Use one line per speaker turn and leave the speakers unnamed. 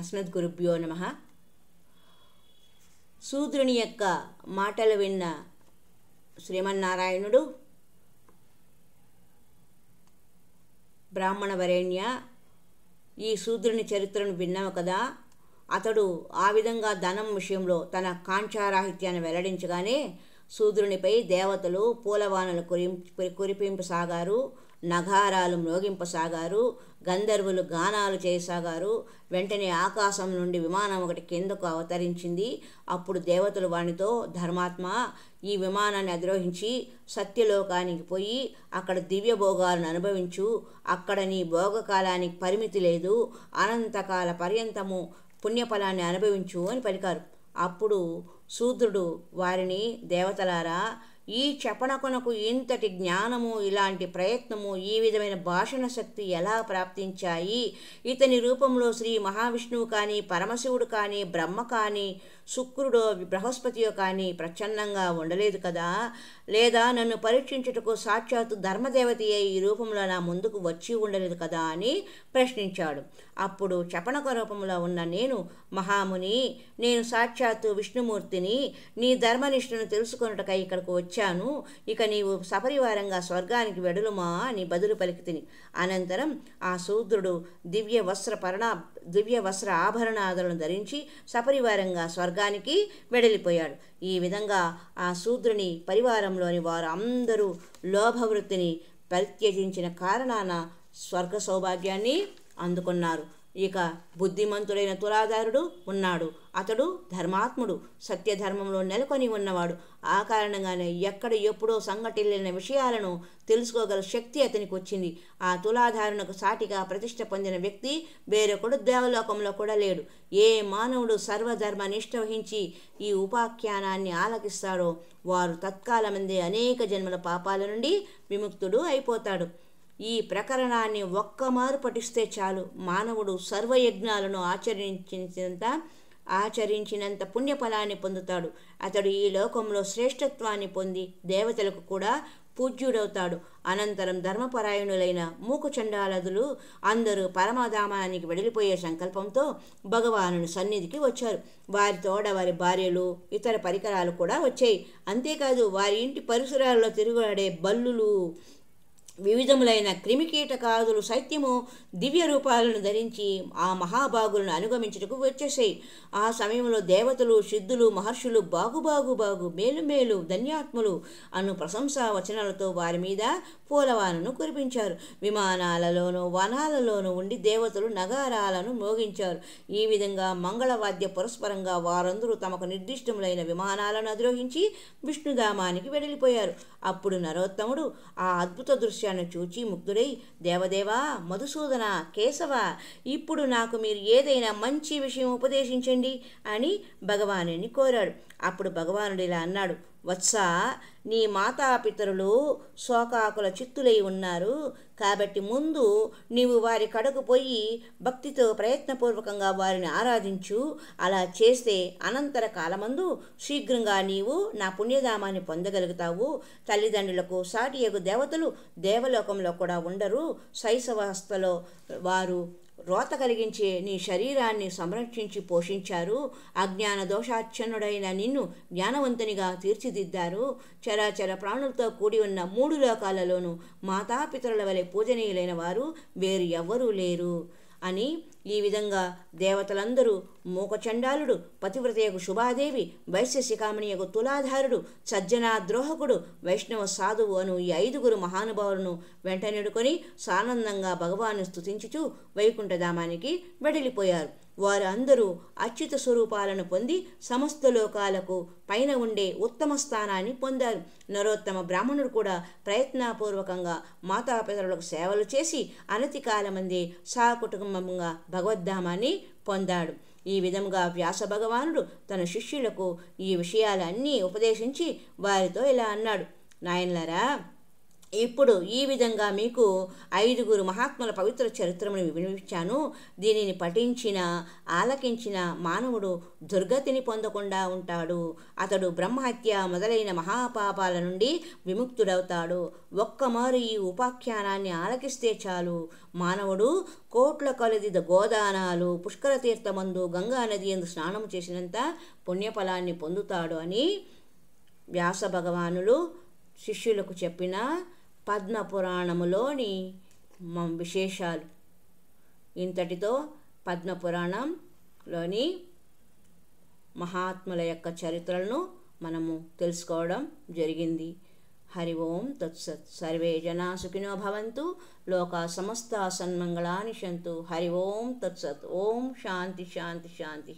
అస్మద్గురుభ్యో నమః. శూద్రుని యొక్క మాటలు విన్న శ్రీమన్నారాయణుడు, బ్రాహ్మణ వరేణ్య, ఈ శూద్రుని చరిత్రను విన్నావు కదా. అతడు ఆ విధంగా ధనం విషయంలో తన కాంక్షారాహిత్యాన్ని వెల్లడించగానే శూద్రునిపై దేవతలు పూలవానలు కురిపింపసాగారు, నగారాలు మ్రోగింపసాగారు, గంధర్వులు గానాలు చేయసాగారు. వెంటనే ఆకాశం నుండి విమానం ఒకటి కిందకు అవతరించింది. అప్పుడు దేవతలు వానితో, ధర్మాత్మ, ఈ విమానాన్ని అధిరోహించి సత్యలోకానికి పోయి అక్కడ దివ్య భోగాలను అనుభవించు. అక్కడ నీ భోగకాలానికి పరిమితి లేదు, అనంతకాల పర్యంతము పుణ్యఫలాన్ని అనుభవించు అని పలికారు. అప్పుడు శూద్రుడు వారిని, దేవతలారా, ఈ క్షపణకునకు ఇంతటి జ్ఞానము, ఇలాంటి ప్రయత్నము, ఈ విధమైన భాషణ శక్తి ఎలా ప్రాప్తించాయి? ఇతని రూపంలో శ్రీ మహావిష్ణువు కానీ, పరమశివుడు కానీ, బ్రహ్మ కానీ, శుక్రుడో బృహస్పతియో కానీ ప్రచ్ఛన్నంగా ఉండలేదు కదా? లేదా నన్ను పరీక్షించుటకు సాక్షాత్తు ధర్మదేవతయే ఈ రూపంలో నా ముందుకు వచ్చి ఉండలేదు కదా అని ప్రశ్నించాడు. అప్పుడు క్షపణక రూపంలో ఉన్న నేను, మహాముని, నేను సాక్షాత్తు విష్ణుమూర్తిని, నీ ధర్మనిష్ఠను తెలుసుకొనుటకై ఇక్కడకు వచ్చాను. ఇక నీవు సపరివారంగా స్వర్గానికి వెడులుమా అని బదులు పలికితిని. అనంతరం ఆ శూద్రుడు దివ్య వస్త్ర ఆభరణాదులను ధరించి సపరివారంగా స్వర్గానికి వెడలిపోయాడు. ఈ విధంగా ఆ శూద్రుని పరివారంలోని వారు అందరూ లోభవృత్తిని పరిత్యజించిన కారణాన స్వర్గ సౌభాగ్యాన్ని అందుకున్నారు. ఇక బుద్ధిమంతుడైన తులాధారుడు ఉన్నాడు. అతడు ధర్మాత్ముడు, సత్యధర్మంలో నెలకొని ఉన్నవాడు. ఆ కారణంగానే ఎక్కడ ఎప్పుడో సంఘటిల్లిన విషయాలను తెలుసుకోగల శక్తి అతనికి వచ్చింది. ఆ తులాధారునకు సాటిగా ప్రతిష్ట పొందిన వ్యక్తి వేరొకడు దేవలోకంలో కూడా లేడు. ఏ మానవుడు సర్వధర్మ నిష్ఠ వహించి ఈ ఉపాఖ్యానాన్ని ఆలకిస్తాడో వారు తత్కాలమందే అనేక జన్మల పాపాల నుండి విముక్తుడు అయిపోతాడు. ఈ ప్రకరణాన్ని ఒక్కమారు పఠిస్తే చాలు, మానవుడు సర్వయజ్ఞాలను ఆచరించినంత పుణ్యఫలాన్ని పొందుతాడు. అతడు ఈ లోకంలో శ్రేష్ఠత్వాన్ని పొంది దేవతలకు కూడా పూజ్యుడవుతాడు. అనంతరం ధర్మపరాయణులైన మూకచండాలదులు అందరూ పరమధామానికి వెడలిపోయే సంకల్పంతో భగవానుని సన్నిధికి వచ్చారు. వారి తోడ వారి భార్యలు, ఇతర పరికరాలు కూడా వచ్చాయి. అంతేకాదు, వారి ఇంటి పరిసరాల్లో తిరుగులాడే బల్లులు, వివిధములైన క్రిమికీటకాదులు సైత్యము దివ్య రూపాలను ధరించి ఆ మహాభాగులను అనుగమించుటకు వచ్చేసాయి. ఆ సమయంలో దేవతలు, సిద్ధులు, మహర్షులు బాగు మేలు మేలు ధన్యాత్ములు అను ప్రశంసా వచనాలతో వారి మీద పూలవానను కురిపించారు. విమానాలలోనూ వనాలలోనూ ఉండి దేవతలు నగారాలను మోగించారు. ఈ విధంగా మంగళవాద్య పురస్పరంగా వారందరూ తమకు నిర్దిష్టములైన విమానాలను అధిరోహించి విష్ణుధామానికి వెడలిపోయారు. అప్పుడు నరోత్తముడు ఆ అద్భుత దృశ్యాన్ని చూచి ముగ్ధుడై, దేవదేవా, మధుసూదన, కేశవ, ఇప్పుడు నాకు మీరు ఏదైనా మంచి విషయం ఉపదేశించండి అని భగవానుని కోరాడు. అప్పుడు భగవానుడు ఇలా అన్నాడు, వత్స, నీ మాతాపితరులు శోకాకుల చిత్తులై ఉన్నారు కాబట్టి ముందు నీవు వారి కడకు పోయి భక్తితో ప్రయత్నపూర్వకంగా వారిని ఆరాధించు. అలా చేస్తే అనంతర కాలమందు శీఘ్రంగా నీవు నా పుణ్యధామాన్ని పొందగలుగుతావు. తల్లిదండ్రులకు సాటియగు దేవతలు దేవలోకంలో కూడా ఉండరు. శైశవాస్థలో వారు రోత కలిగించే నీ శరీరాన్ని సంరక్షించి పోషించారు. అజ్ఞాన దోషాచ్ఛన్నుడైన నిన్ను జ్ఞానవంతునిగా తీర్చిదిద్దారు. చరాచర ప్రాణులతో కూడి ఉన్న 3 లోకాలలోనూ మాతాపితరుల వలె పూజనీయులైన వారు వేరు ఎవ్వరూ లేరు అని. ఈ విధంగా దేవతలందరూ మూకచండాలుడు, పతివ్రతయగు శుభాదేవి, వైశ్యశిఖామణియగు తులాధారుడు, సజ్జనా ద్రోహకుడు, వైష్ణవ సాధువు అను ఈ 5 మహానుభావులను వెంటనెడుకొని సానందంగా భగవాను స్తుతించుచూ వైకుంఠధామానికి వెడలిపోయారు. వారు అందరూ అచ్యుత స్వరూపాలను పొంది సమస్త లోకాలకు పైన ఉండే ఉత్తమ స్థానాన్ని పొందారు. నరోత్తమ బ్రాహ్మణుడు కూడా ప్రయత్నపూర్వకంగా మాతాపితరులకు సేవలు చేసి అనతి కాలమందే సకుటుంబంగా భగవద్ధామాన్ని పొందాడు. ఈ విధంగా వ్యాస భగవానుడు తన శిష్యులకు ఈ విషయాలన్నీ ఉపదేశించి వారితో ఇలా అన్నాడు, నాయనలారా, ఇప్పుడు ఈ విధంగా మీకు 5 మహాత్ముల పవిత్ర చరిత్రను వినిపించాను. దీనిని పఠించిన ఆలకించిన మానవుడు దుర్గతిని పొందకుండా ఉంటాడు. అతడు బ్రహ్మహత్య మొదలైన మహాపాపాల నుండి విముక్తుడవుతాడు. ఒక్కమారు ఈ ఉపాఖ్యానాన్ని ఆలకిస్తే చాలు మానవుడు కోట్ల కొలది గోదానాలు, పుష్కర తీర్థమందు, గంగా నది యందు స్నానము చేసినంత పుణ్యఫలాన్ని పొందుతాడు అని వ్యాస భగవానులు శిష్యులకు చెప్పిన పద్మపురాణములోని విశేషాలు. ఇంతటితో పద్మపురాణంలోని మహాత్ముల యొక్క చరిత్రలను మనము తెలుసుకోవడం జరిగింది. హరి ఓం తత్సత్. సర్వే జనా సుఖినో భవంతు, లోకా సమస్తా సన్మంగళాని సంతు. హరి ఓం తత్సత్. ఓం శాంతి శాంతి శాంతి.